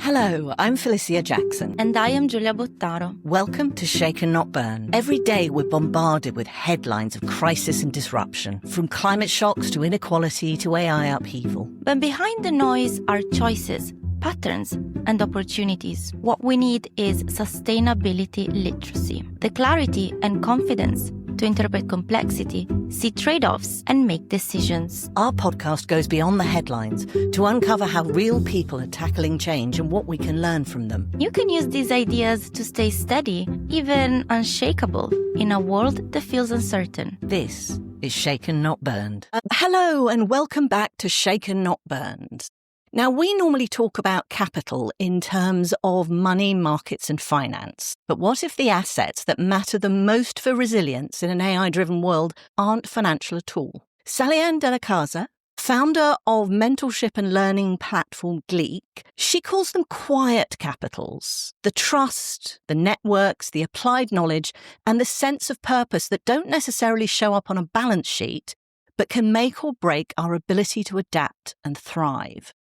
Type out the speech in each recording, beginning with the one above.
Hello, I'm Felicia Jackson. And I am Giulia Bottaro. Welcome to Shake and Not Burn. Every day we're bombarded with headlines of crisis and disruption, from climate shocks to inequality to AI upheaval. But behind the noise are choices, patterns, and opportunities. What we need is sustainability literacy, the clarity and confidence to interpret complexity, see trade-offs, and make decisions. Our podcast goes beyond the headlines to uncover how real people are tackling change and what we can learn from them. You can use these ideas to stay steady, even unshakable, in a world that feels uncertain. This is Shaken Not Burned. Hello and welcome back to Shaken Not Burned. Now, we normally talk about capital in terms of money, markets and finance. But what if the assets that matter the most for resilience in an AI-driven world aren't financial at all? Sallyann Della Casa, founder of mentorship and learning platform GLEAC, she calls them quiet capitals. The trust, the networks, the applied knowledge, and the sense of purpose that don't necessarily show up on a balance sheet, but can make or break our ability to adapt and thrive.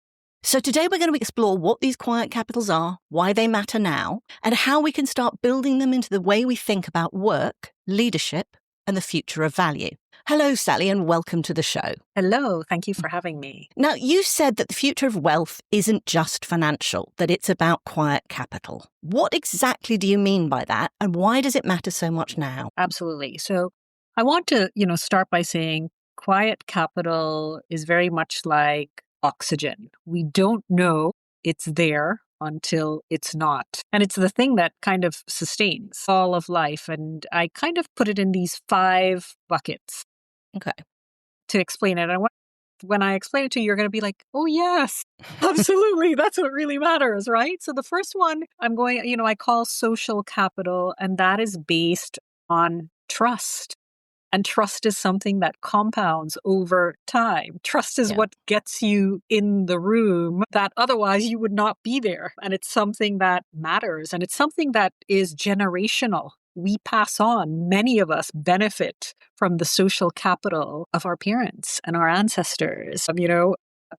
So today we're going to explore what these quiet capitals are, why they matter now, and how we can start building them into the way we think about work, leadership, and the future of value. Hello, Sally, and welcome to the show. Hello, thank you for having me. Now, you said that the future of wealth isn't just financial, that it's about quiet capital. What exactly do you mean by that, and why does it matter so much now? Absolutely. So I want to, start by saying quiet capital is very much like oxygen. We don't know it's there until it's not. And it's the thing that kind of sustains all of life. And I kind of put it in these 5 buckets. Okay. To explain it. And when I explain it to you, you're going to be like, oh, yes, absolutely. That's what really matters, right? So the first one I call social capital, and that is based on trust. And trust is something that compounds over time. Trust is what gets you in the room that otherwise you would not be there. And it's something that matters. And it's something that is generational. We pass on. Many of us benefit from the social capital of our parents and our ancestors.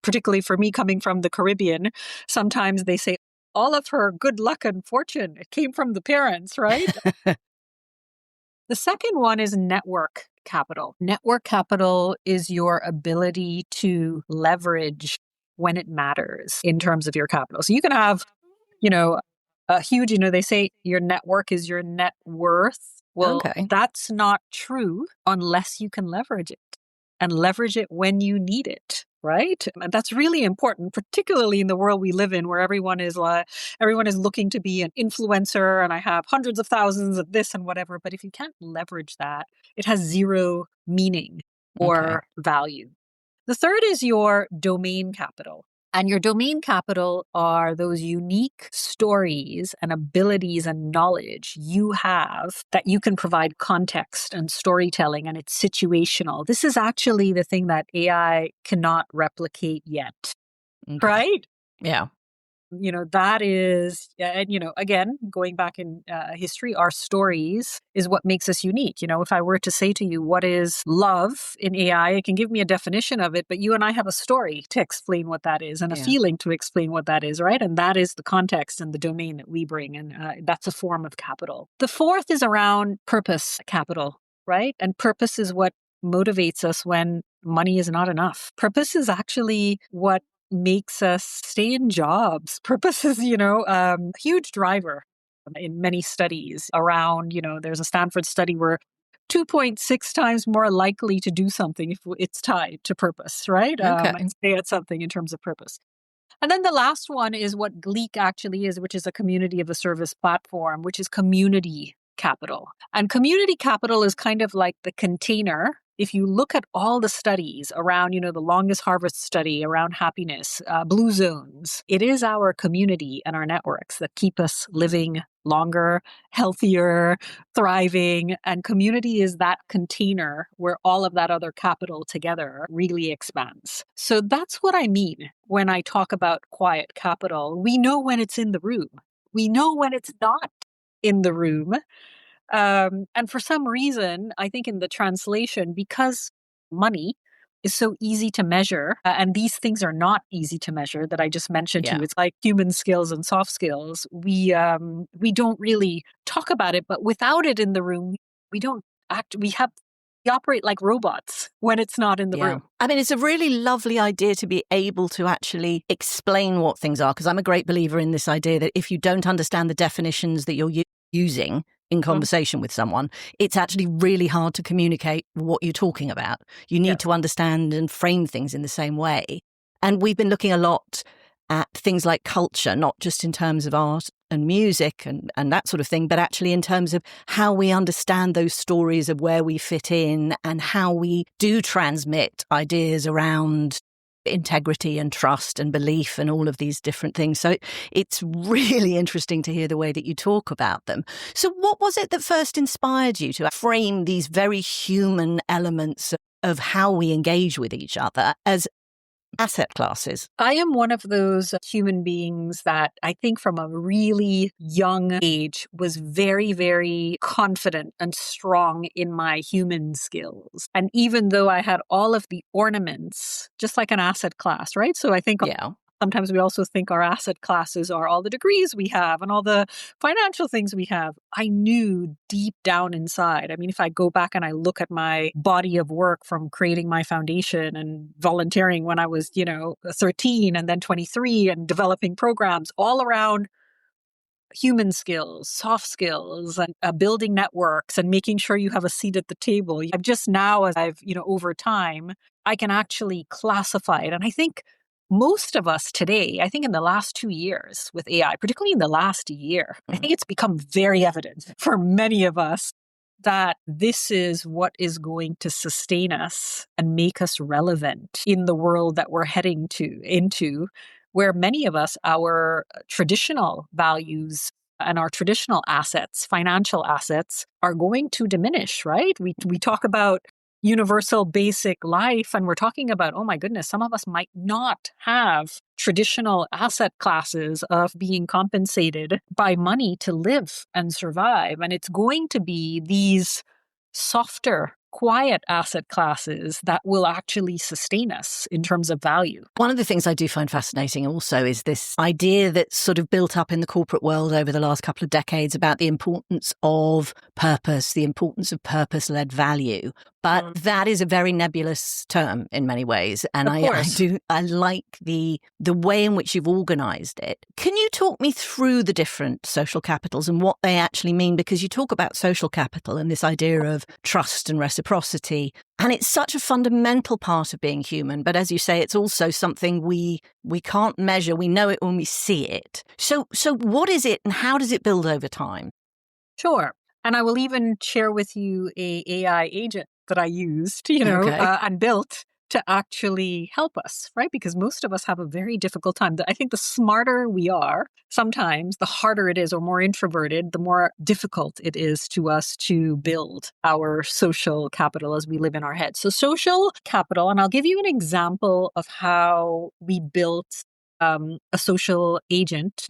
Particularly for me coming from the Caribbean, sometimes they say all of her good luck and fortune came from the parents, right? The second one is network capital. Network capital is your ability to leverage when it matters in terms of your capital. So you can have, a huge, they say your network is your net worth. Well, That's not true unless you can leverage it and leverage it when you need it. Right? And that's really important, particularly in the world we live in, where everyone is looking to be an influencer and I have hundreds of thousands of this and whatever. But if you can't leverage that, it has zero meaning or value. The third is your domain capital. And your domain capital are those unique stories and abilities and knowledge you have that you can provide context and storytelling, and it's situational. This is actually the thing that AI cannot replicate yet, right? Yeah. That is, again, going back in history, our stories is what makes us unique. If I were to say to you, what is love in AI, it can give me a definition of it, but you and I have a story to explain what that is and a feeling to explain what that is, right? And that is the context and the domain that we bring. And that's a form of capital. The fourth is around purpose capital, right? And purpose is what motivates us when money is not enough. Purpose is actually what makes us stay in jobs. Purpose is, huge driver in many studies around, there's a Stanford study where 2.6 times more likely to do something if it's tied to purpose, right? And stay at something in terms of purpose. And then the last one is what GLEAC actually is, which is a community of a service platform, which is community capital. And community capital is kind of like the container. If you look at all the studies around, the longest harvest study around happiness, blue zones, it is our community and our networks that keep us living longer, healthier, thriving. And community is that container where all of that other capital together really expands. So that's what I mean when I talk about quiet capital. We know when it's in the room. We know when it's not in the room. And for some reason, I think in the translation, because money is so easy to measure. And these things are not easy to measure that I just mentioned to you. It's like human skills and soft skills. We don't really talk about it, but without it in the room, we don't act. We operate like robots when it's not in the room. I mean, it's a really lovely idea to be able to actually explain what things are, because I'm a great believer in this idea that if you don't understand the definitions that you're using in conversation with someone, it's actually really hard to communicate what you're talking about. You need to understand and frame things in the same way. And we've been looking a lot at things like culture, not just in terms of art and music and that sort of thing, but actually in terms of how we understand those stories of where we fit in and how we do transmit ideas around integrity and trust and belief and all of these different things. So it's really interesting to hear the way that you talk about them. So what was it that first inspired you to frame these very human elements of how we engage with each other as asset classes? I am one of those human beings that I think from a really young age was very, very confident and strong in my human skills. And even though I had all of the ornaments, just like an asset class, right? So I think sometimes we also think our asset classes are all the degrees we have and all the financial things we have. I knew deep down inside. I mean, if I go back and I look at my body of work from creating my foundation and volunteering when I was, 13 and then 23 and developing programs all around human skills, soft skills, and building networks and making sure you have a seat at the table. I've just now, as I've, over time, I can actually classify it. And I think most of us today, I think in the last 2 years with AI, particularly in the last year, I think it's become very evident for many of us that this is what is going to sustain us and make us relevant in the world that we're heading into, where many of us, our traditional values and our traditional assets, financial assets, are going to diminish, right? We talk about universal basic life, and we're talking about, oh my goodness, some of us might not have traditional asset classes of being compensated by money to live and survive. And it's going to be these softer, quiet asset classes that will actually sustain us in terms of value. One of the things I do find fascinating also is this idea that's sort of built up in the corporate world over the last couple of decades about the importance of purpose, the importance of purpose-led value. But that is a very nebulous term in many ways. And I like the way in which you've organized it. Can you talk me through the different social capitals and what they actually mean? Because you talk about social capital and this idea of trust and reciprocity. And it's such a fundamental part of being human. But as you say, it's also something we can't measure. We know it when we see it. So what is it and how does it build over time? Sure. And I will even share with you a AI agent that I used, and built to actually help us, right? Because most of us have a very difficult time. I think the smarter we are, sometimes the harder it is, or more introverted, the more difficult it is to us to build our social capital as we live in our heads. So social capital, and I'll give you an example of how we built a social agent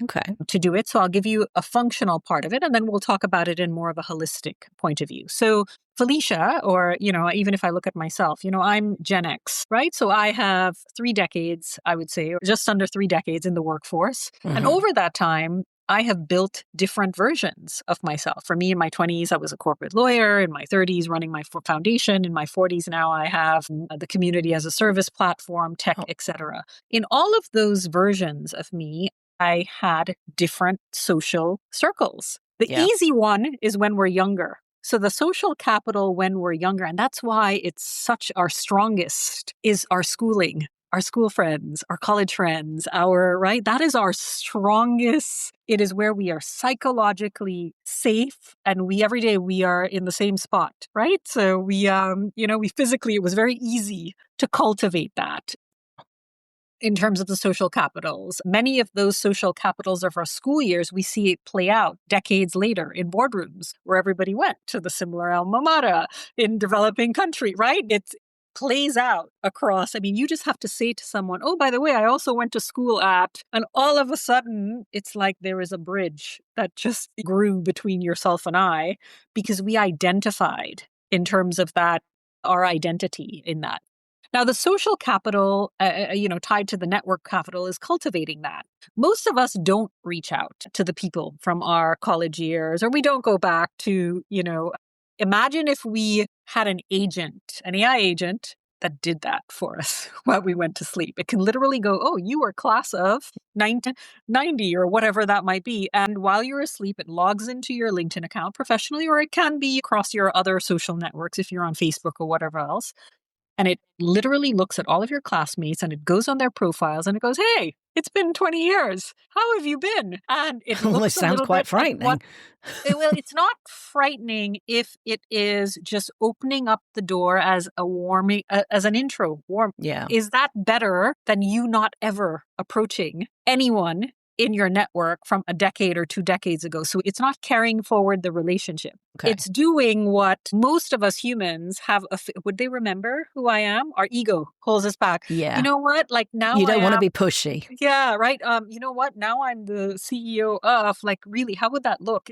to do it. So I'll give you a functional part of it, and then we'll talk about it in more of a holistic point of view. So Felicia, or, even if I look at myself, I'm Gen X, right? So I have 3 decades, I would say, or just under 3 decades in the workforce. Mm-hmm. And over that time, I have built different versions of myself. For me, in my 20s, I was a corporate lawyer. In my 30s, running my foundation. In my 40s, now I have the community as a service platform, tech, etc. In all of those versions of me, I had different social circles. The easy one is when we're younger. So the social capital when we're younger, and that's why it's such our strongest, is our schooling. Our school friends, our college friends, that is our strongest. It is where we are psychologically safe, and every day we are in the same spot, right? So we physically, it was very easy to cultivate that. In terms of the social capitals, many of those social capitals of our school years, we see it play out decades later in boardrooms where everybody went to the similar alma mater in developing country, right? It plays out across. I mean, you just have to say to someone, oh, by the way, I also went to school at, and all of a sudden, it's like there is a bridge that just grew between yourself and I, because we identified in terms of that, our identity in that. Now, the social capital, tied to the network capital is cultivating that. Most of us don't reach out to the people from our college years, or we don't go back to, imagine if we had an AI agent that did that for us while we went to sleep. It can literally go, oh, you were class of 1990 or whatever that might be. And while you're asleep, it logs into your LinkedIn account professionally, or it can be across your other social networks if you're on Facebook or whatever else. And it literally looks at all of your classmates and it goes on their profiles and it goes, hey, it's been 20 years. How have you been? And it Almost looks a sounds little quite bit frightening. like it's not frightening if it is just opening up the door as a warming, as an intro. Yeah. Is that better than you not ever approaching anyone in your network from a decade or 2 decades ago? So it's not carrying forward the relationship. Okay. It's doing what most of us humans have. Would they remember who I am? Our ego pulls us back. Yeah. You know what? Like now you don't want to be pushy. Yeah, right. You know what? Now I'm the CEO of, like, really, how would that look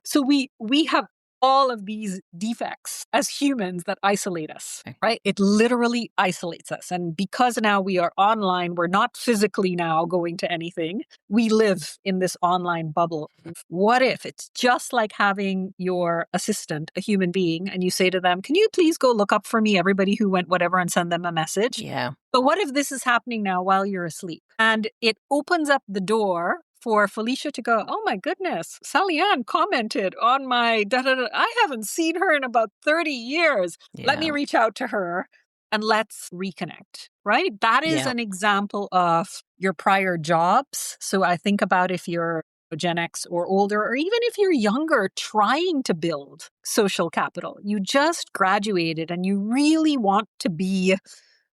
so we have all of these defects as humans that isolate us, right? It literally isolates us. And because now we are online, we're not physically now going to anything. We live in this online bubble. What if it's just like having your assistant, a human being, and you say to them, can you please go look up for me everybody who went whatever and send them a message? Yeah. But what if this is happening now while you're asleep? And it opens up the door for Felicia to go, oh my goodness, Sallyann commented on my da-da-da. I haven't seen her in about 30 years. Yeah. Let me reach out to her and let's reconnect, right? That is an example of your prior jobs. So I think about if you're Gen X or older, or even if you're younger, trying to build social capital. You just graduated and you really want to be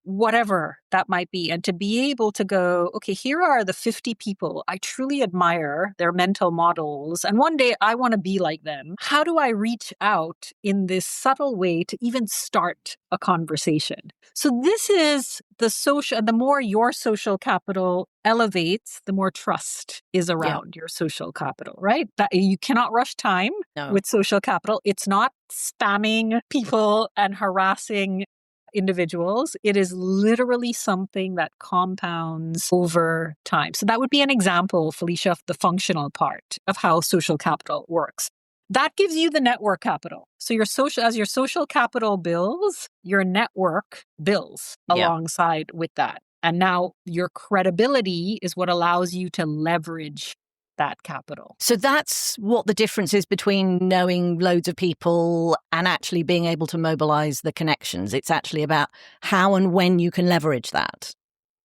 whatever that might be. And to be able to go, okay, here are the 50 people I truly admire their mental models. And one day I want to be like them. How do I reach out in this subtle way to even start a conversation? So this is the more your social capital elevates, the more trust is around your social capital, right? That you cannot rush time with social capital. It's not spamming people and harassing individuals. It is literally something that compounds over time. So that would be an example, Felicia, of the functional part of how social capital works. That gives you the network capital. So as your social capital builds, your network builds alongside with that. And now your credibility is what allows you to leverage that capital. So that's what the difference is between knowing loads of people and actually being able to mobilize the connections. It's actually about how and when you can leverage that.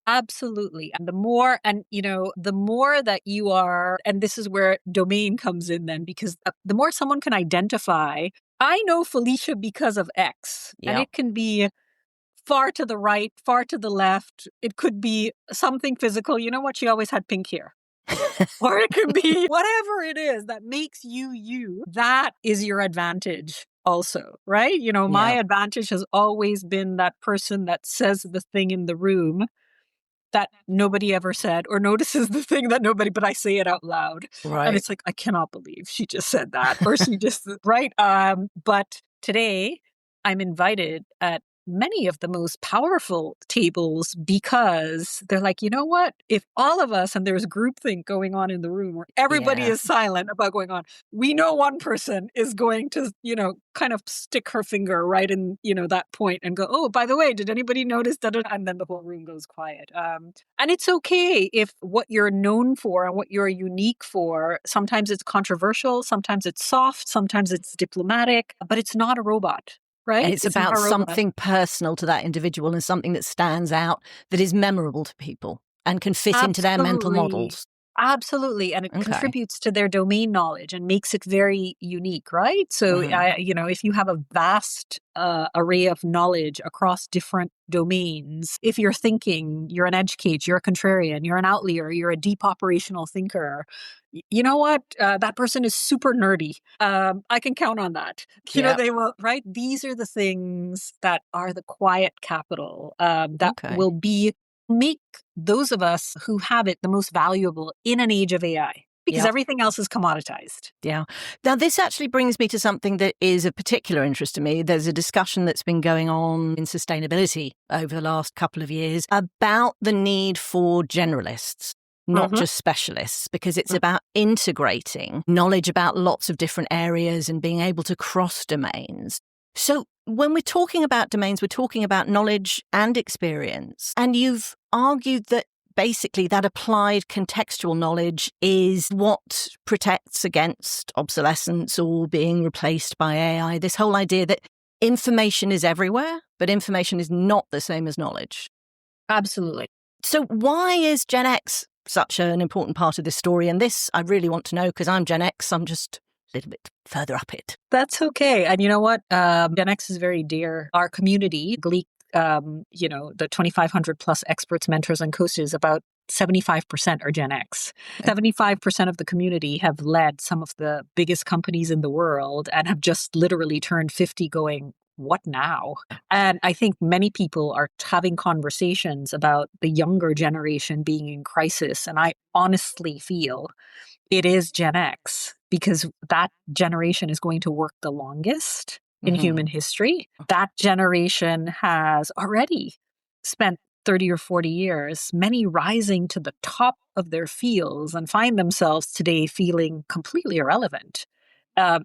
Absolutely. And the more that you are, and this is where domain comes in then, because the more someone can identify, I know Felicia because of X, and it can be far to the right, far to the left. It could be something physical. You know what? She always had pink hair. Or it could be whatever it is that makes you you. That is your advantage also, right? My advantage has always been that person that says the thing in the room that nobody ever said, or notices the thing that but I say it out loud. Right. And it's like, I cannot believe she just said that. Or she just, right? But today I'm invited at many of the most powerful tables because they're like, you know what? If all of us, and there's groupthink going on in the room where everybody is silent about going on, we know one person is going to, kind of stick her finger right in, that point and go, oh, by the way, did anybody notice that? And then the whole room goes quiet. And it's okay if what you're known for and what you're unique for, sometimes it's controversial, sometimes it's soft, sometimes it's diplomatic, but it's not a robot. Right? And it's about something personal to that individual and something that stands out, that is memorable to people and can fit into their mental models. Absolutely. And it contributes to their domain knowledge and makes it very unique, right? So, if you have a vast array of knowledge across different domains, if you're thinking, you're an edge case, you're a contrarian, you're an outlier, you're a deep operational thinker, you know what? That person is super nerdy. I can count on that. They will, right? These are the things that are the quiet capital that will make those of us who have it the most valuable in an age of AI. because everything else is commoditized. Yeah. Now, this actually brings me to something that is of particular interest to me. There's a discussion that's been going on in sustainability over the last couple of years about the need for generalists, not just specialists, because it's about integrating knowledge about lots of different areas and being able to cross domains. So when we're talking about domains, we're talking about knowledge and experience. And you've argued that basically that applied contextual knowledge is what protects against obsolescence or being replaced by AI. This whole idea that information is everywhere, but information is not the same as knowledge. Absolutely. So why is Gen X such an important part of this story? And this I really want to know because I'm Gen X. I'm just a little bit further up it. That's okay. And you know what? Gen X is very dear. Our community, GLEAC, the 2,500 plus experts, mentors, and coaches, about 75% are Gen X. 75% of the community have led some of the biggest companies in the world and have just literally turned 50 going, what now? And I think many people are having conversations about the younger generation being in crisis. And I honestly feel it is Gen X because that generation is going to work the longest in human history. That generation has already spent 30 or 40 years, many rising to the top of their fields and find themselves today feeling completely irrelevant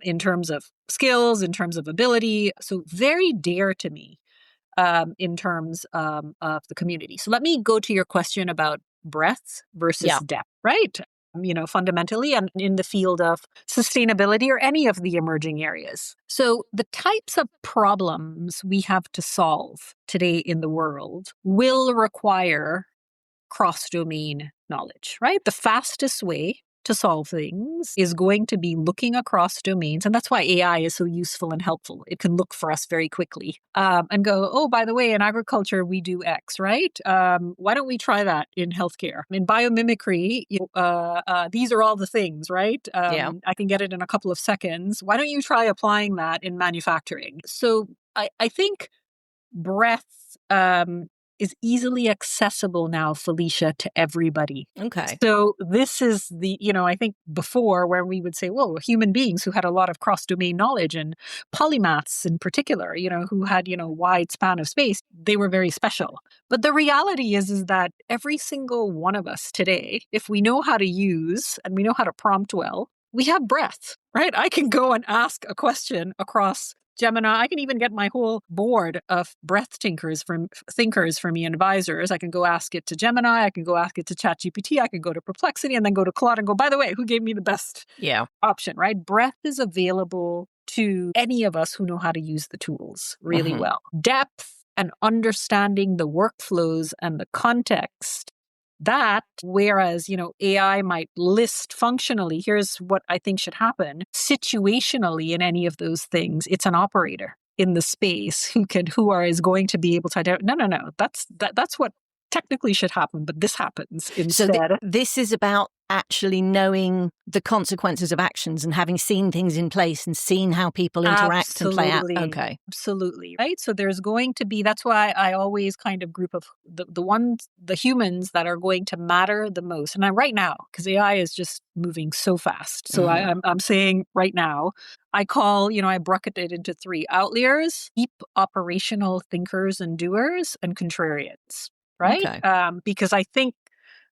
in terms of skills, in terms of ability. So very dear to me in terms of the community. So let me go to your question about breadth versus depth, right? Fundamentally, and in the field of sustainability or any of the emerging areas. So the types of problems we have to solve today in the world will require cross-domain knowledge, right? The fastest way to solve things is going to be looking across domains. And that's why AI is so useful and helpful. It can look for us very quickly and go, oh, by the way, in agriculture, we do X, right? Why don't we try that in healthcare? In biomimicry, these are all the things, right? I can get it in a couple of seconds. Why don't you try applying that in manufacturing? So I think breadth is easily accessible now, Felicia, to everybody. Okay. So this is the, I think before where we would say, well, human beings who had a lot of cross-domain knowledge and polymaths in particular, who had, wide span of space, they were very special. But the reality is that every single one of us today, if we know how to use and we know how to prompt well, we have breadth, right? I can go and ask a question across Gemini. I can even get my whole board of breadth thinkers for me and advisors. I can go ask it to Gemini. I can go ask it to ChatGPT. I can go to Perplexity and then go to Claude and go, by the way, who gave me the best option, right? Breadth is available to any of us who know how to use the tools really well. Depth and understanding the workflows and the context. That, whereas, AI might list functionally, here's what I think should happen. Situationally, in any of those things, it's an operator in the space who is going to be able to identify, no, that's what technically should happen, but this happens instead. So this is about actually knowing the consequences of actions and having seen things in place and seen how people interact and play out. Okay. Absolutely. Right. So there's going to be, that's why I always kind of group of the humans that are going to matter the most. And right now, because AI is just moving so fast. So I'm saying right now, I bucket it into three: outliers, deep operational thinkers and doers, and contrarians. Right. Okay. Because I think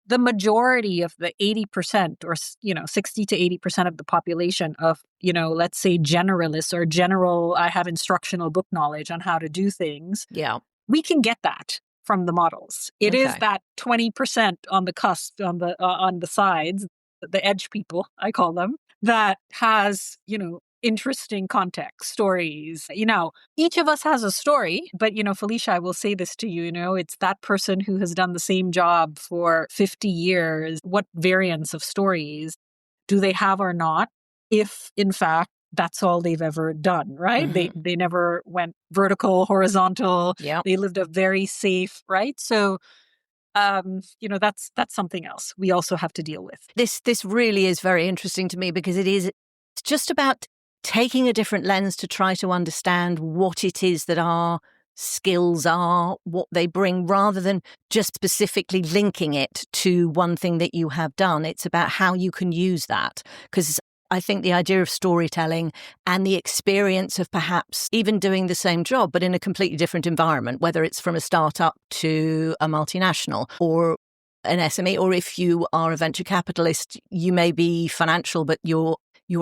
the majority of the 80% or, 60 to 80% of the population of, let's say generalists or I have instructional book knowledge on how to do things. Yeah. We can get that from the models. It is that 20% on the cusp, on the sides, the edge people, I call them, that has, interesting context, stories. Each of us has a story, but, Felicia, I will say this to you, it's that person who has done the same job for 50 years. What variants of stories do they have or not? If, in fact, that's all they've ever done, right? They never went vertical, horizontal. Yep. They lived a very safe, right? So, that's something else we also have to deal with. This really is very interesting to me because it's just about taking a different lens to try to understand what it is that our skills are, what they bring, rather than just specifically linking it to one thing that you have done. It's about how you can use that. Because I think the idea of storytelling and the experience of perhaps even doing the same job, but in a completely different environment, whether it's from a startup to a multinational or an SME, or if you are a venture capitalist, you may be financial, but your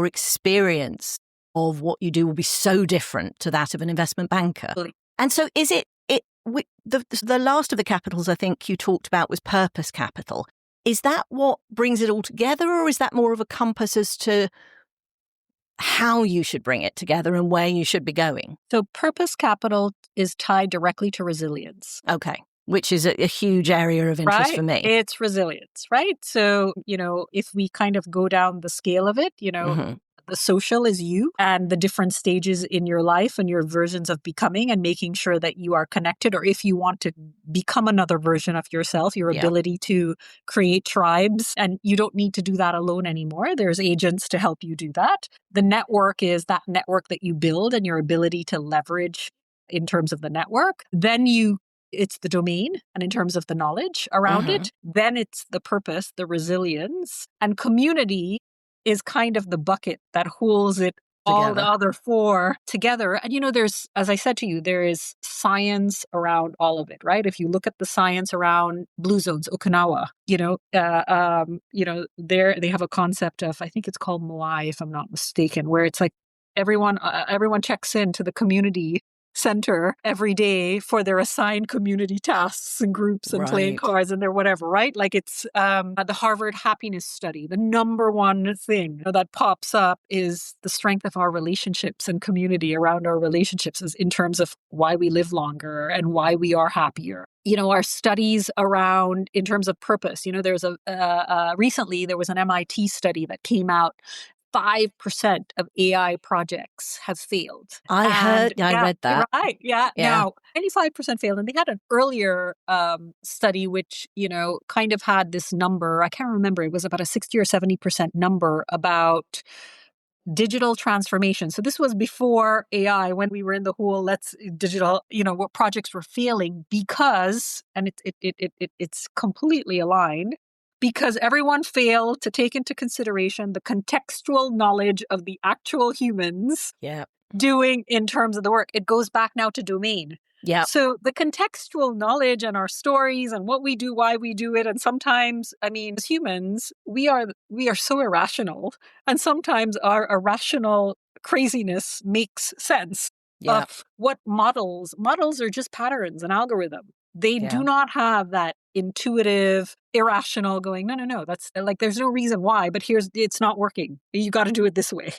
experience of what you do will be so different to that of an investment banker. And so is the last of the capitals I think you talked about was purpose capital. Is that what brings it all together, or is that more of a compass as to how you should bring it together and where you should be going? So purpose capital is tied directly to resilience. Okay. Which is a huge area of interest for me. It's resilience, right? So, if we kind of go down the scale of it, the social is you and the different stages in your life and your versions of becoming and making sure that you are connected. Or if you want to become another version of yourself, your ability to create tribes, and you don't need to do that alone anymore. There's agents to help you do that. The network is that network that you build and your ability to leverage in terms of the network. Then it's the domain and in terms of the knowledge around it. Then it's the purpose, the resilience, and community is kind of the bucket that holds it all the other four together. And there's, as I said to you, there is science around all of it, right? If you look at the science around blue zones, Okinawa, there they have a concept of, I think it's called moai, if I'm not mistaken, where it's like everyone checks into the community center every day for their assigned community tasks and groups and playing cards and their whatever, right? Like it's the Harvard happiness study. The number one thing that pops up is the strength of our relationships and community around our relationships is in terms of why we live longer and why we are happier. Our studies around in terms of purpose, there's recently there was an MIT study that came out. 5% of AI projects have failed. I read that. Right. Yeah. Now, 95% failed. And they had an earlier study, which, kind of had this number. I can't remember. It was about a 60 or 70% number about digital transformation. So this was before AI, when we were in the whole digital, what projects were failing because, and it's completely aligned, because everyone failed to take into consideration the contextual knowledge of the actual humans doing in terms of the work. It goes back now to domain. Yeah. So the contextual knowledge and our stories and what we do, why we do it. And sometimes, as humans, we are so irrational. And sometimes our irrational craziness makes sense of what models are just patterns and algorithm. They do not have that intuitive, irrational going, no, that's like, there's no reason why, but it's not working. You got to do it this way.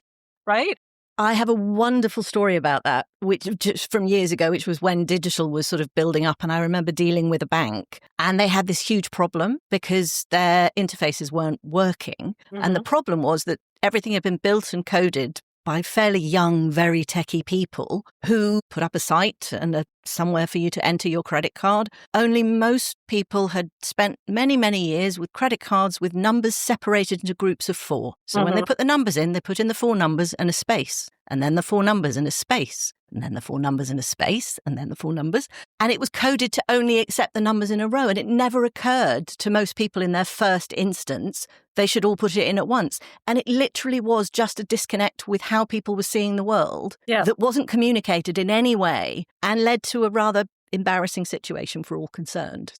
Right? I have a wonderful story about that, which just from years ago, which was when digital was sort of building up. And I remember dealing with a bank and they had this huge problem because their interfaces weren't working. And the problem was that everything had been built and coded by fairly young, very techie people who put up a site and somewhere for you to enter your credit card. Only most people had spent many, many years with credit cards with numbers separated into groups of 4. So when they put the numbers in, they put in the 4 numbers and a space, and then the 4 numbers and a space, and then the 4 numbers and a space, and then the 4 numbers. And it was coded to only accept the numbers in a row. And it never occurred to most people in their first instance they should all put it in at once. And it literally was just a disconnect with how people were seeing the world that wasn't communicated in any way and led to a rather embarrassing situation for all concerned.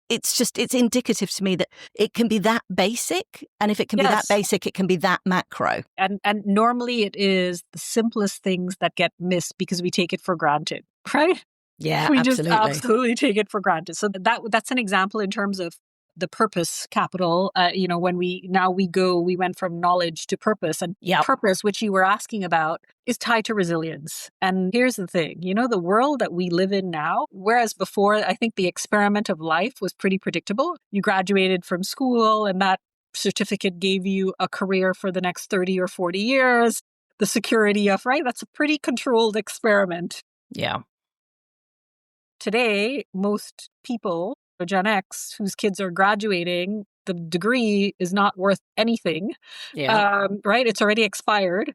It's indicative to me that it can be that basic. And if it can be that basic, it can be that macro. And normally it is the simplest things that get missed because we take it for granted, right? Yeah, we absolutely. just absolutely take it for granted. So that's an example in terms of the purpose capital. When we went from knowledge to purpose, and purpose, which you were asking about, is tied to resilience. And here's the thing, the world that we live in now, whereas before, I think the experiment of life was pretty predictable. You graduated from school and that certificate gave you a career for the next 30 or 40 years. The security of, that's a pretty controlled experiment. Yeah. Today, most people, Gen X, whose kids are graduating, the degree is not worth anything, right? It's already expired.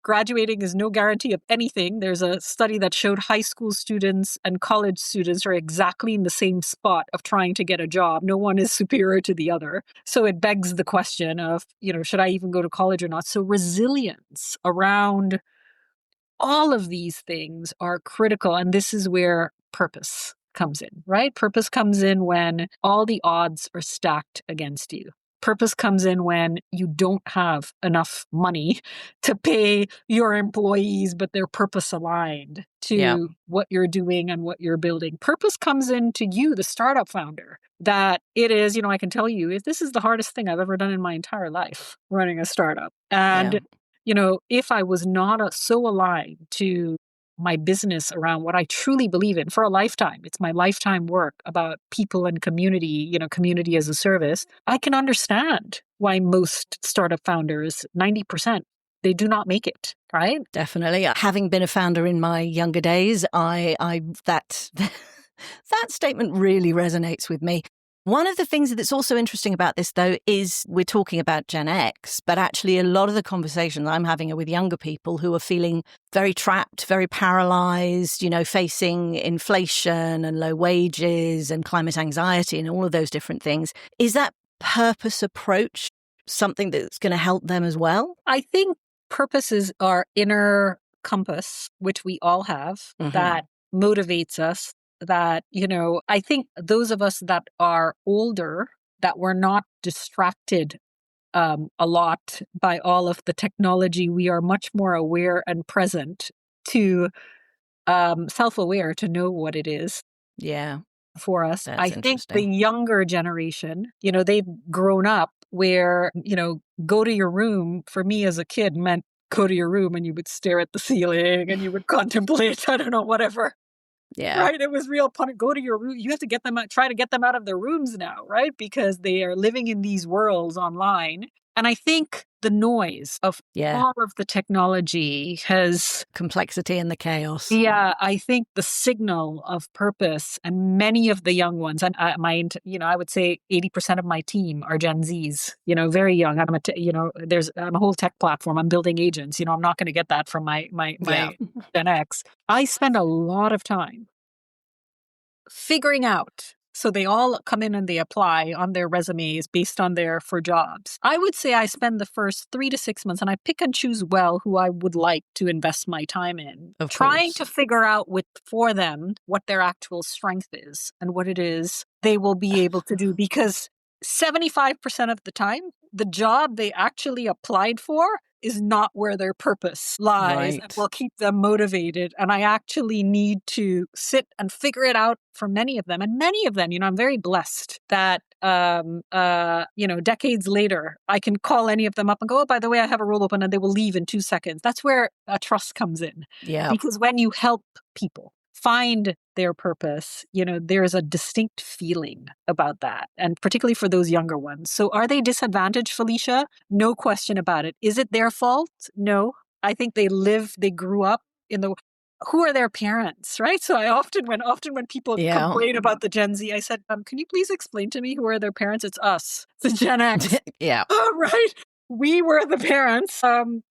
graduating is no guarantee of anything. There's a study that showed high school students and college students are exactly in the same spot of trying to get a job. No one is superior to the other. So it begs the question of, should I even go to college or not? So resilience around all of these things are critical. And this is where purpose comes in, right? Purpose comes in when all the odds are stacked against you. Purpose comes in when you don't have enough money to pay your employees, but they're purpose aligned to what you're doing and what you're building. Purpose comes into you, the startup founder, that it is, I can tell you, if this is the hardest thing I've ever done in my entire life, running a startup. And, if I was not so aligned to my business around what I truly believe in for a lifetime. It's my lifetime work about people and community, community as a service. I can understand why most startup founders, 90%, they do not make it, right? Definitely. Having been a founder in my younger days, that statement really resonates with me. One of the things that's also interesting about this, though, is we're talking about Gen X, but actually a lot of the conversations I'm having are with younger people who are feeling very trapped, very paralyzed, facing inflation and low wages and climate anxiety and all of those different things. Is that purpose approach something that's going to help them as well? I think purpose is our inner compass, which we all have, that motivates us. That, I think those of us that are older, that were not distracted a lot by all of the technology, we are much more aware and present to self-aware to know what it is. Yeah. For us. That's I think the younger generation, they've grown up where, go to your room for me as a kid meant go to your room and you would stare at the ceiling and you would contemplate, I don't know, whatever. Yeah. Right. It was real pun. Go to your room. You have to get them out, try to get them out of their rooms now, right? Because they are living in these worlds online. And I think the noise of all of the technology has complexity and the chaos. Yeah, I think the signal of purpose, and many of the young ones, and I would say 80% of my team are Gen Zs. Very young. I'm a whole tech platform. I'm building agents. I'm not going to get that from my Gen X. I spend a lot of time figuring out. So they all come in and they apply on their resumes based on for jobs. I would say I spend the first 3 to 6 months and I pick and choose well who I would like to invest my time in. Trying to figure out for them what their actual strength is and what it is they will be able to do. Because 75% of the time, the job they actually applied for is not where their purpose lies and will keep them motivated. And I actually need to sit and figure it out for many of them. And many of them, I'm very blessed that, decades later, I can call any of them up and go, oh, by the way, I have a role open, and they will leave in 2 seconds. That's where trust comes in. Yeah. Because when you help people find their purpose, there is a distinct feeling about that. And particularly for those younger ones. So are they disadvantaged, Felicia? No question about it. Is it their fault? No. I think they grew up who are their parents, right? So I often when people complain about the Gen Z, I said, can you please explain to me who are their parents? It's us, the Gen X. Yeah. Right. We were the parents, and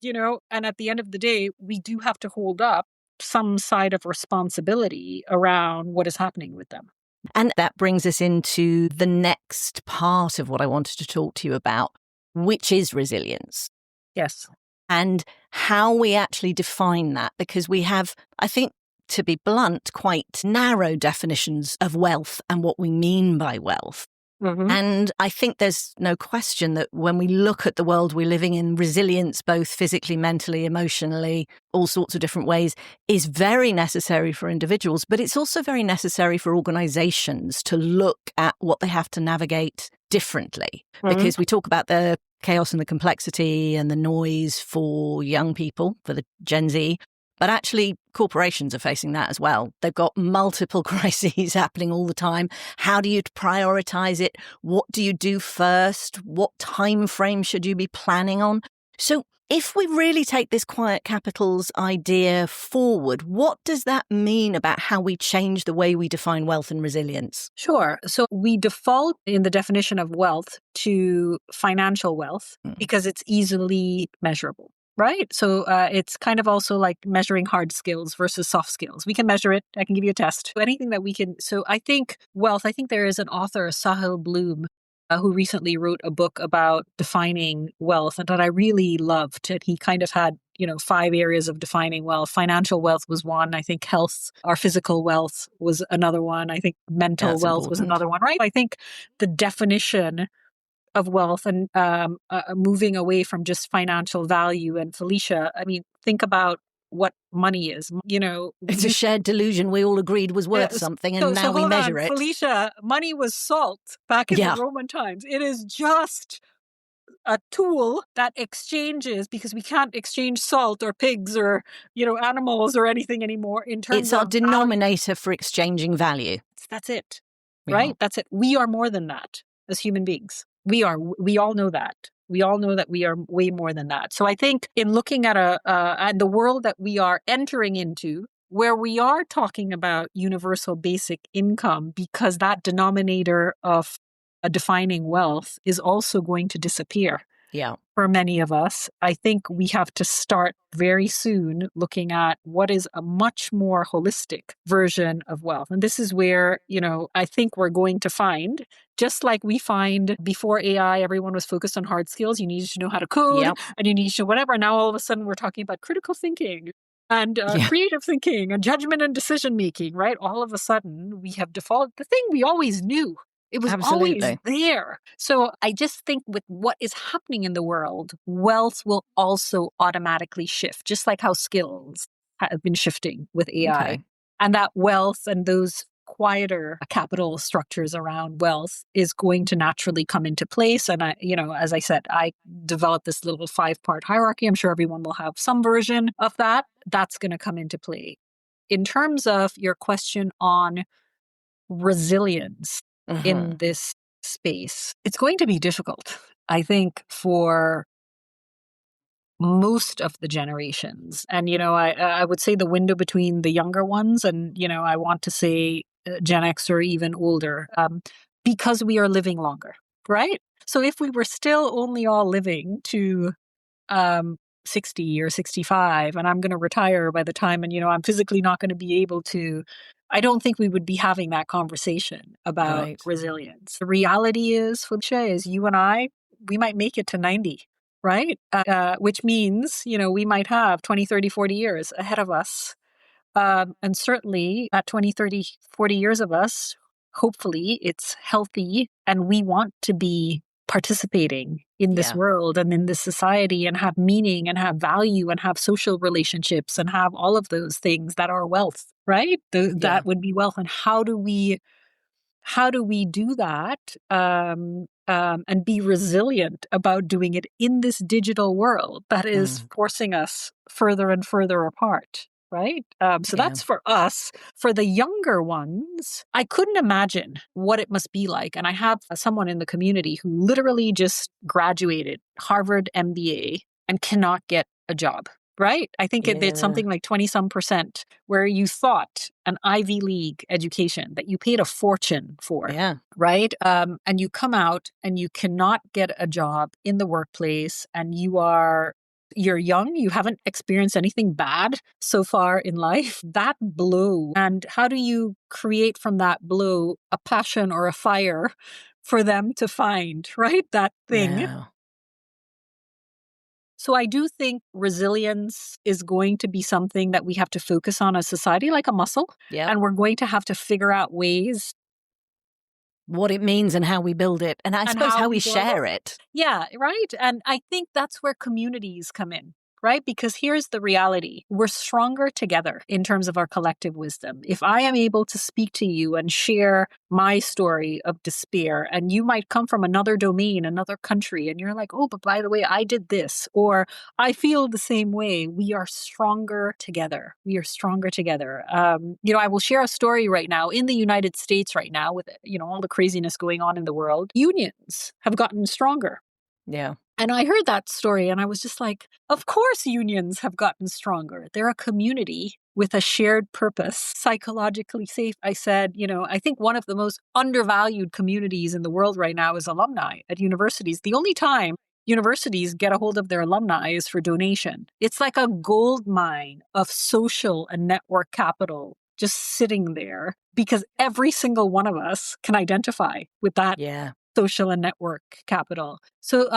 at the end of the day, we do have to hold up some side of responsibility around what is happening with them. And that brings us into the next part of what I wanted to talk to you about, which is resilience. Yes. And how we actually define that, because we have, I think, to be blunt, quite narrow definitions of wealth and what we mean by wealth. Mm-hmm. And I think there's no question that when we look at the world we're living in, resilience, both physically, mentally, emotionally, all sorts of different ways, is very necessary for individuals, but it's also very necessary for organizations to look at what they have to navigate differently. Mm-hmm. Because we talk about the chaos and the complexity and the noise for young people, for the Gen Z, but actually corporations are facing that as well. They've got multiple crises happening all the time. How do you prioritize it? What do you do first? What time frame should you be planning on? So if we really take this quiet capitals idea forward, what does that mean about how we change the way we define wealth and resilience? Sure. So we default in the definition of wealth to financial wealth because it's easily measurable. right? So it's kind of also like measuring hard skills versus soft skills. We can measure it. I can give you a test. Anything that we can. So I think wealth, I think there is an author, Sahil Bloom, who recently wrote a book about defining wealth and that I really loved. And he kind of had, 5 areas of defining wealth. Financial wealth was one. I think health or physical wealth was another one. I think mental That's wealth was important. another one, right? I think the definition of wealth and moving away from just financial value. And Felicia, I mean, think about what money is. It's a shared delusion we all agreed was worth Yes. something, and now we hold measure on, it. Felicia, money was salt back in the Yeah. Roman times. It is just a tool that exchanges, because we can't exchange salt or pigs or, animals or anything anymore in terms It's our of denominator for exchanging value. That's it, Yeah. right? That's it. We are more than that as human beings. We all know that. We all know that we are way more than that. So I think in looking at at the world that we are entering into, where we are talking about universal basic income, because that denominator of defining wealth is also going to disappear. Yeah. For many of us, I think we have to start very soon looking at what is a much more holistic version of wealth. And this is where, I think we're going to find, just like we find before AI, everyone was focused on hard skills. You needed to know how to code Yep. and you needed to whatever. Now, all of a sudden, we're talking about critical thinking and creative thinking and judgment and decision making, right? All of a sudden, we have defaulted the thing we always knew. It was always Absolutely. there. So I just think with what is happening in the world, wealth will also automatically shift, just like how skills have been shifting with AI. Okay. And that wealth and those quieter capital structures around wealth is going to naturally come into place. And as I said, I developed this little 5-part hierarchy. I'm sure everyone will have some version of that. That's going to come into play. In terms of your question on resilience in this space, it's going to be difficult, I think, for most of the generations. And, I would say the window between the younger ones and, I want to say Gen X or even older, because we are living longer, right? So if we were still only all living to 60 or 65 and I'm going to retire by the time, and, I'm physically not going to be able to, I don't think we would be having that conversation about resilience. The reality is, Felicia, is you and I, we might make it to 90, right? Which means, we might have 20, 30, 40 years ahead of us. And certainly at 20, 30, 40 years of us, hopefully it's healthy and we want to be participating in this world and in this society and have meaning and have value and have social relationships and have all of those things that are wealth, right? That would be wealth. And how do we do that and be resilient about doing it in this digital world that is forcing us further and further apart? Right. So that's for us. For the younger ones, I couldn't imagine what it must be like. And I have someone in the community who literally just graduated Harvard MBA and cannot get a job. Right. I think it's something like 20% where you thought an Ivy League education that you paid a fortune for. Yeah. Right. And you come out and you cannot get a job in the workplace and you're young, you haven't experienced anything bad so far in life. That blow. And how do you create from that blow a passion or a fire for them to find, right? That thing. Yeah. So I do think resilience is going to be something that we have to focus on as society, like a muscle. Yeah. And we're going to have to figure out ways. What it means and how we build it. And I suppose how we share it. Yeah, right. And I think that's where communities come in, right? Because here's the reality. We're stronger together in terms of our collective wisdom. If I am able to speak to you and share my story of despair, and you might come from another domain, another country, and you're like, oh, but by the way, I did this, or I feel the same way. We are stronger together. We are stronger together. I will share a story right now in the United States right now with, all the craziness going on in the world. Unions have gotten stronger. Yeah. And I heard that story and I was just like, of course unions have gotten stronger. They're a community with a shared purpose, psychologically safe. I said, I think one of the most undervalued communities in the world right now is alumni at universities. The only time universities get a hold of their alumni is for donation. It's like a gold mine of social and network capital just sitting there because every single one of us can identify with that social and network capital. So,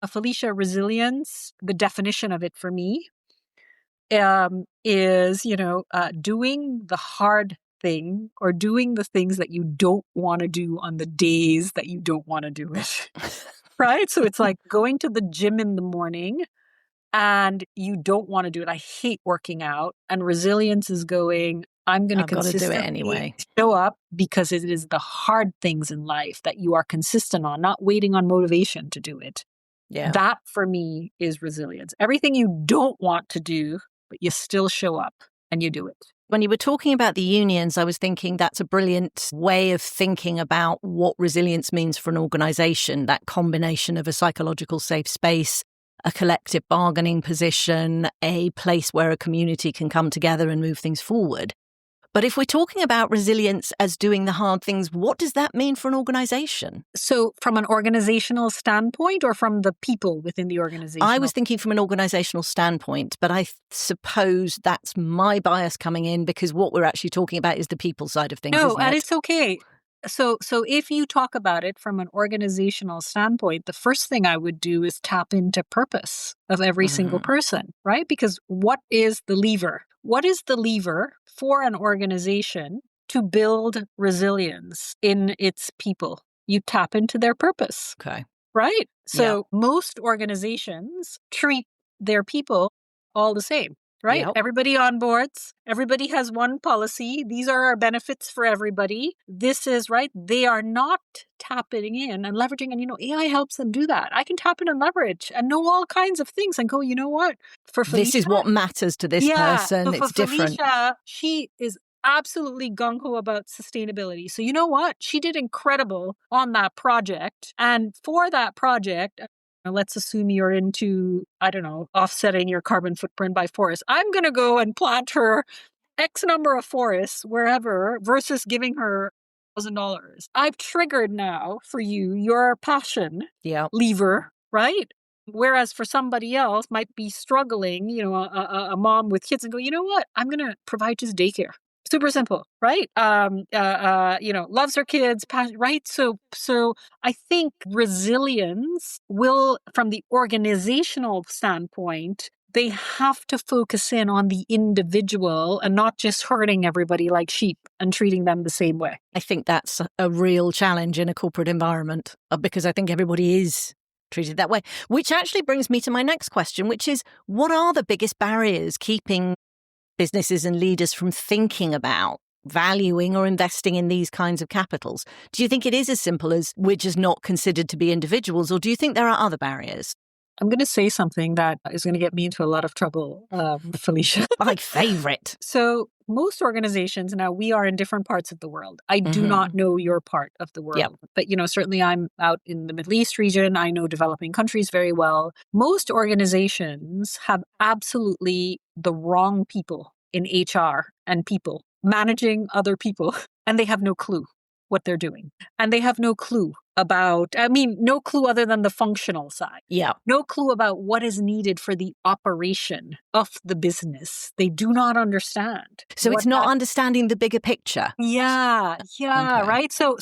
Felicia, resilience, the definition of it for me is, doing the hard thing or doing the things that you don't want to do on the days that you don't want to do it. Right? So it's like going to the gym in the morning and you don't want to do it. I hate working out. And resilience is going, I'm going to consistently do it anyway. Show up because it is the hard things in life that you are consistent on, not waiting on motivation to do it. Yeah. That for me is resilience. Everything you don't want to do, but you still show up and you do it. When you were talking about the unions, I was thinking that's a brilliant way of thinking about what resilience means for an organisation, that combination of a psychological safe space, a collective bargaining position, a place where a community can come together and move things forward. But if we're talking about resilience as doing the hard things, what does that mean for an organisation? So from an organizational standpoint or from the people within the organization? I was thinking from an organisational standpoint, but I suppose that's my bias coming in because what we're actually talking about is the people side of things, No, isn't and it? it's okay. So if you talk about it from an organizational standpoint, the first thing I would do is tap into purpose of every single person, right? Because what is the lever? What is the lever for an organization to build resilience in its people? You tap into their purpose. Okay. Right? So most organizations treat their people all the same. Right? Yep. Everybody on boards. Everybody has one policy. These are our benefits for everybody. This is right. They are not tapping in and leveraging. And, AI helps them do that. I can tap in and leverage and know all kinds of things and go, you know what? For Felicia, this is what matters to this person. So it's for different. Felicia, she is absolutely gung-ho about sustainability. So you know what? She did incredible on that project. And for that project, let's assume you're into, offsetting your carbon footprint by forest. I'm going to go and plant her X number of forests wherever versus giving her $1,000. I've triggered now for you your passion lever, right? Whereas for somebody else might be struggling, a mom with kids and go, you know what? I'm going to provide just daycare. Super simple, right? Loves her kids, right? So I think resilience will, from the organizational standpoint, they have to focus in on the individual and not just herding everybody like sheep and treating them the same way. I think that's a real challenge in a corporate environment because I think everybody is treated that way, which actually brings me to my next question, which is what are the biggest barriers keeping businesses and leaders from thinking about valuing or investing in these kinds of capitals? Do you think it is as simple as we're just not considered to be individuals, or do you think there are other barriers? I'm going to say something that is going to get me into a lot of trouble, Felicia. My favorite. So most organizations, now we are in different parts of the world. I do not know your part of the world, but certainly I'm out in the Middle East region. I know developing countries very well. Most organizations have absolutely the wrong people in HR and people managing other people, and they have no clue what they're doing. And they have no clue no clue other than the functional side. Yeah. No clue about what is needed for the operation of the business. They do not understand. So it's not understanding the bigger picture. Yeah, okay. Right? So,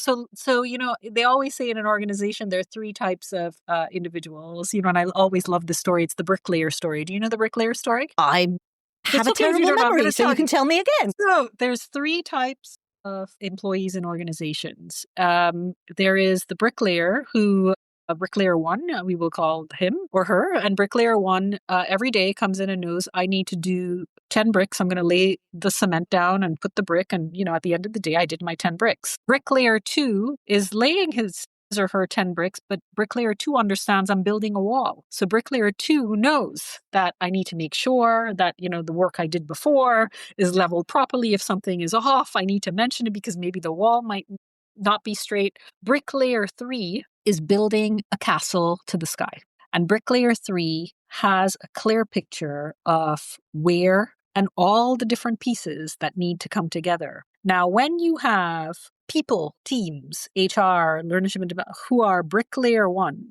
they always say in an organization, there are three types of individuals, and I always love the story. It's the bricklayer story. Do you know the bricklayer story? I have a terrible memory, so you can tell me again. So there's three types of employees in organizations. There is the bricklayer who, bricklayer one, we will call him or her, and bricklayer one every day comes in and knows I need to do 10 bricks. I'm going to lay the cement down and put the brick. And, at the end of the day, I did my 10 bricks. Bricklayer two is laying his or her 10 bricks, but bricklayer two understands I'm building a wall. So bricklayer two knows that I need to make sure that, the work I did before is leveled properly. If something is off, I need to mention it because maybe the wall might not be straight. Bricklayer three is building a castle to the sky. And bricklayer three has a clear picture of where and all the different pieces that need to come together. Now, when you have people, teams, HR, leadership and development, who are bricklayer one,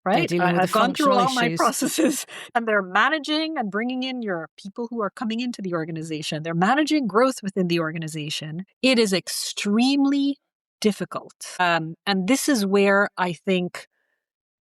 right? dealing with I've the gone through functional all my issues. processes, and they're managing and bringing in your people who are coming into the organization. They're managing growth within the organization. It is extremely difficult. And this is where I think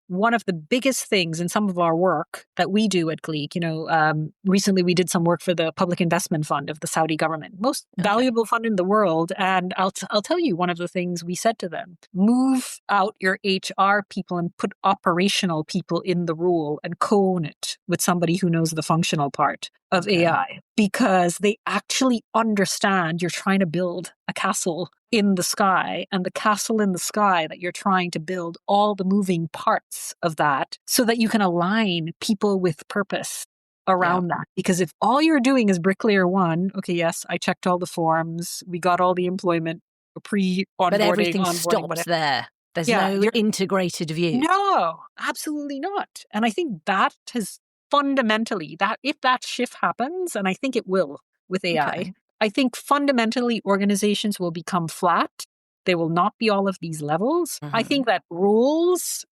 one of the biggest things in some of our work that we do at GLEAC, recently we did some work for the Public Investment Fund of the Saudi government, most valuable fund in the world. And I'll tell you one of the things we said to them: move out your HR people and put operational people in the role and co-own it with somebody who knows the functional part of AI, because they actually understand you're trying to build a castle in the sky, and the castle in the sky that you're trying to build, all the moving parts of that, so that you can align people with purpose around that. Because if all you're doing is bricklayer one, okay, yes, I checked all the forms, we got all the employment pre-onboarding, but everything onboarding, stops whatever. there. There's no integrated view. No, absolutely not. And I think that has fundamentally, that if that shift happens, and I think it will with AI, I think fundamentally organizations will become flat. They will not be all of these levels. I think that rules,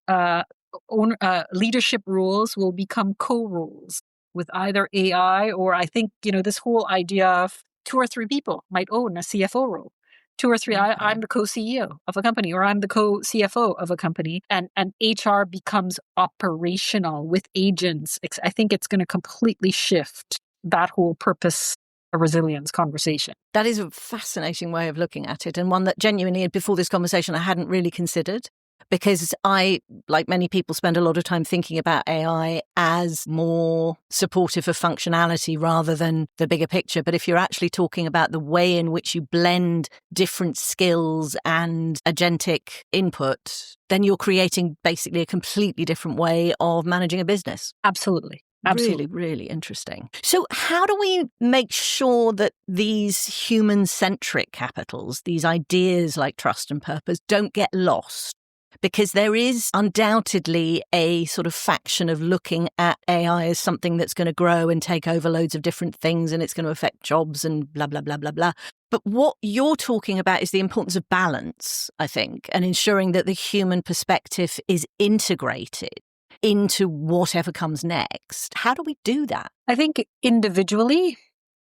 leadership rules will become co-rules with either AI, or I think, this whole idea of 2 or 3 people might own a CFO role. 2 or 3, I'm the co-CEO of a company, or I'm the co-CFO of a company, and HR becomes operational with agents. I think it's going to completely shift that whole purpose resilience conversation. That is a fascinating way of looking at it, and one that genuinely, before this conversation, I hadn't really considered, because I, like many people, spend a lot of time thinking about AI as more supportive of functionality rather than the bigger picture. But if you're actually talking about the way in which you blend different skills and agentic input, then you're creating basically a completely different way of managing a business. Absolutely. Absolutely. Really, really interesting. So how do we make sure that these human-centric capitals, these ideas like trust and purpose, don't get lost? Because there is undoubtedly a sort of faction of looking at AI as something that's going to grow and take over loads of different things, and it's going to affect jobs and blah, blah, blah, blah, blah. But what you're talking about is the importance of balance, I think, and ensuring that the human perspective is integrated into whatever comes next. How do we do that? I think individually,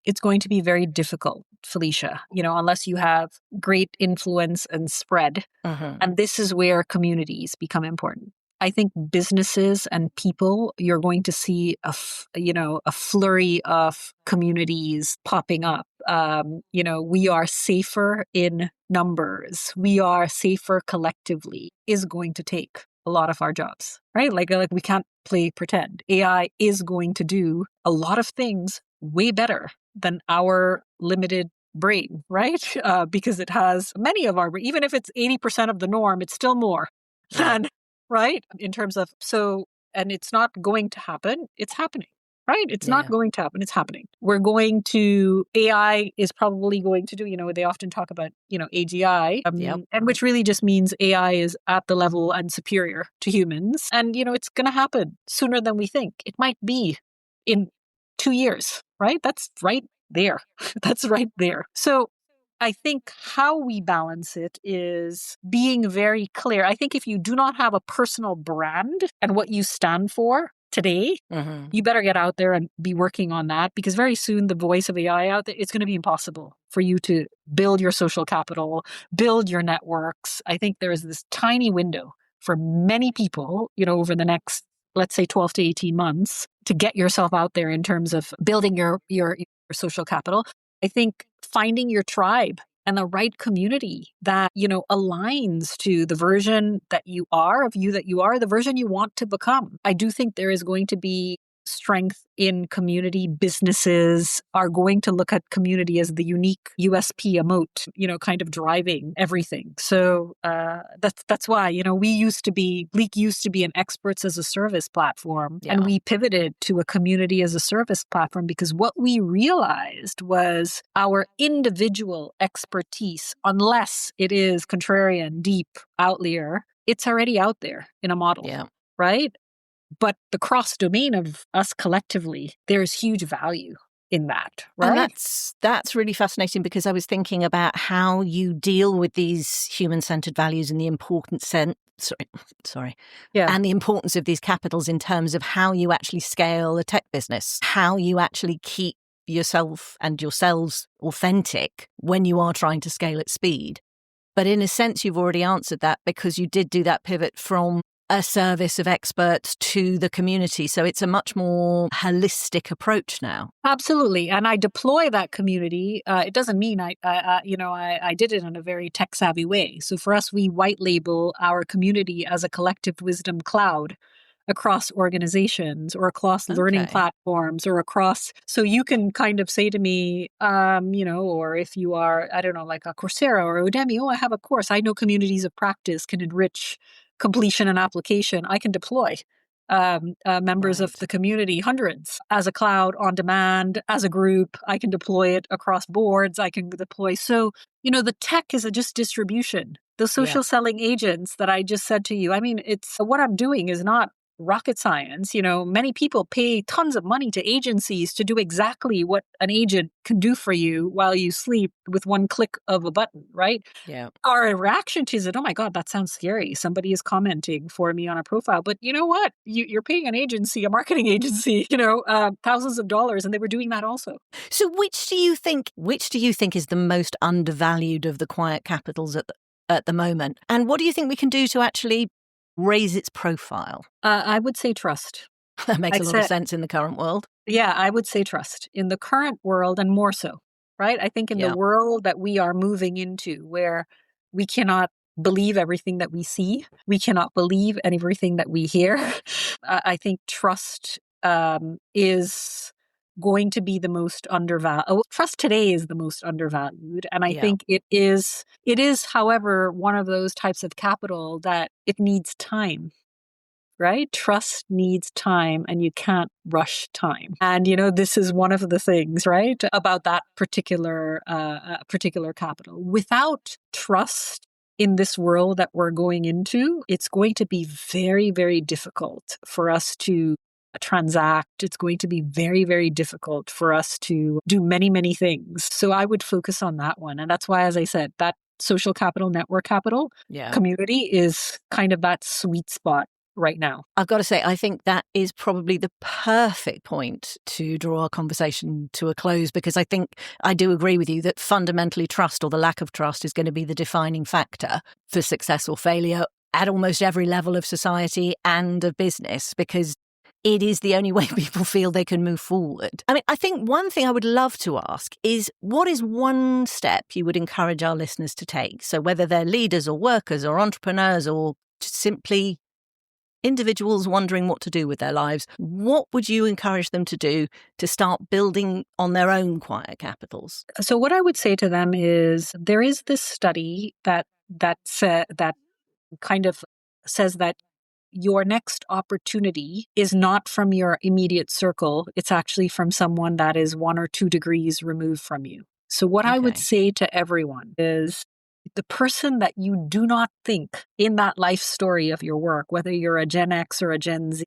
it's going to be very difficult, Felicia, unless you have great influence and spread. And this is where communities become important. I think businesses and people, you're going to see a flurry of communities popping up. We are safer in numbers. We are safer collectively is going to take a lot of our jobs, right? Like we can't play pretend. AI is going to do a lot of things way better than our limited brain, right? Because it has many of our, even if it's 80% of the norm, it's still more than, right? In terms of, and it's not going to happen. It's happening, right? It's not going to happen. It's happening. AI is probably going to do, they often talk about, AGI, and which really just means AI is at the level and superior to humans. And, it's going to happen sooner than we think. It might be in 2 years, right? That's right there. That's right there. So I think how we balance it is being very clear. I think if you do not have a personal brand and what you stand for today, you better get out there and be working on that, because very soon the voice of AI out there, it's going to be impossible for you to build your social capital, build your networks. I think there is this tiny window for many people, over the next, let's say 12 to 18 months to get yourself out there in terms of building your social capital. I think finding your tribe and the right community that, aligns to the version that you are, the version you want to become. I do think there is going to be strength in community. Businesses are going to look at community as the unique USP, a moat, kind of driving everything. So that's why, GLEAC used to be an experts as a service platform, and we pivoted to a community as a service platform, because what we realized was our individual expertise, unless it is contrarian, deep, outlier, it's already out there in a model, right? But the cross-domain of us collectively, there's huge value in that, right? And that's really fascinating, because I was thinking about how you deal with these human-centered values and the important Sorry. Yeah. And the importance of these capitals in terms of how you actually scale a tech business, how you actually keep yourself and yourselves authentic when you are trying to scale at speed. But in a sense, you've already answered that because you did do that pivot from a service of experts to the community. So it's a much more holistic approach now. Absolutely. And I deploy that community. It doesn't mean I did it in a very tech savvy way. So for us, we white label our community as a collective wisdom cloud across organizations or across learning platforms or across. So you can kind of say to me, or if you are, I don't know, like a Coursera or Udemy, I have a course. I know communities of practice can enrich completion and application. I can deploy members of the community, hundreds, as a cloud on demand, as a group. I can deploy it across boards. I can deploy. So, the tech is just distribution. The social selling agents that I just said to you, I mean, it's what I'm doing is not rocket science. Many people pay tons of money to agencies to do exactly what an agent can do for you while you sleep with one click of a button, right? Yeah. Our reaction to it, oh my God, that sounds scary. Somebody is commenting for me on a profile. But you know what? You're paying an agency, a marketing agency, thousands of dollars, and they were doing that also. So which do you think is the most undervalued of the quiet capitals at the moment? And what do you think we can do to actually raise its profile? I would say trust. That makes a lot of sense in the current world. Yeah, I would say trust in the current world, and more so, right? I think in the world that we are moving into, where we cannot believe everything that we see, we cannot believe everything that we hear. I think trust is going to be the most undervalued. Trust today is the most undervalued. And I think it is, however, one of those types of capital that it needs time, right? Trust needs time, and you can't rush time. And, this is one of the things, right, about that particular capital. Without trust in this world that we're going into, it's going to be very, very difficult for us to transact. It's going to be very, very difficult for us to do many, many things. So I would focus on that one. And that's why, as I said, that social capital, network capital, community is kind of that sweet spot right now. I've got to say, I think that is probably the perfect point to draw our conversation to a close, because I think I do agree with you that fundamentally trust, or the lack of trust, is going to be the defining factor for success or failure at almost every level of society and of business, because it is the only way people feel they can move forward. I mean, I think one thing I would love to ask is, what is one step you would encourage our listeners to take? So whether they're leaders or workers or entrepreneurs or just simply individuals wondering what to do with their lives, what would you encourage them to do to start building on their own quiet capitals? So what I would say to them is, there is this study that kind of says that your next opportunity is not from your immediate circle. It's actually from someone that is 1 or 2 degrees removed from you. So what I would say to everyone is, the person that you do not think in that life story of your work, whether you're a Gen X or a Gen Z,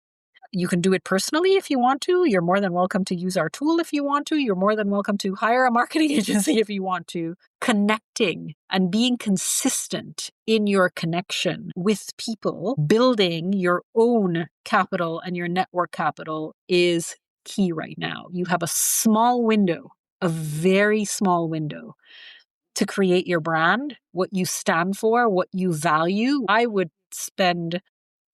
you can do it personally if you want to. You're more than welcome to use our tool if you want to. You're more than welcome to hire a marketing agency if you want to. Connecting and being consistent in your connection with people, building your own capital and your network capital is key right now. You have a small window, a very small window, to create your brand, what you stand for, what you value. I would spend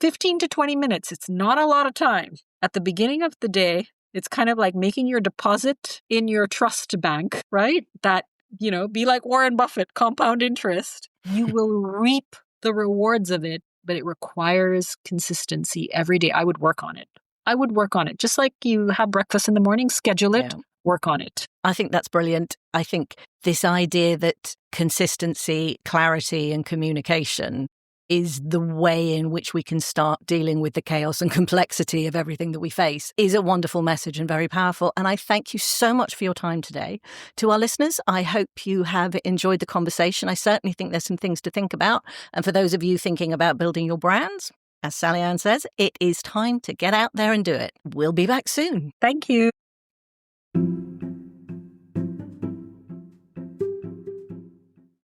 15 to 20 minutes. It's not a lot of time. At the beginning of the day, it's kind of like making your deposit in your trust bank, right? That, be like Warren Buffett, compound interest. You will reap the rewards of it, but it requires consistency every day. I would work on it. Just like you have breakfast in the morning, schedule it, work on it. I think that's brilliant. I think this idea that consistency, clarity, and communication is the way in which we can start dealing with the chaos and complexity of everything that we face is a wonderful message and very powerful. And I thank you so much for your time today. To our listeners, I hope you have enjoyed the conversation. I certainly think there's some things to think about. And for those of you thinking about building your brands, as Sallyann says, it is time to get out there and do it. We'll be back soon. Thank you.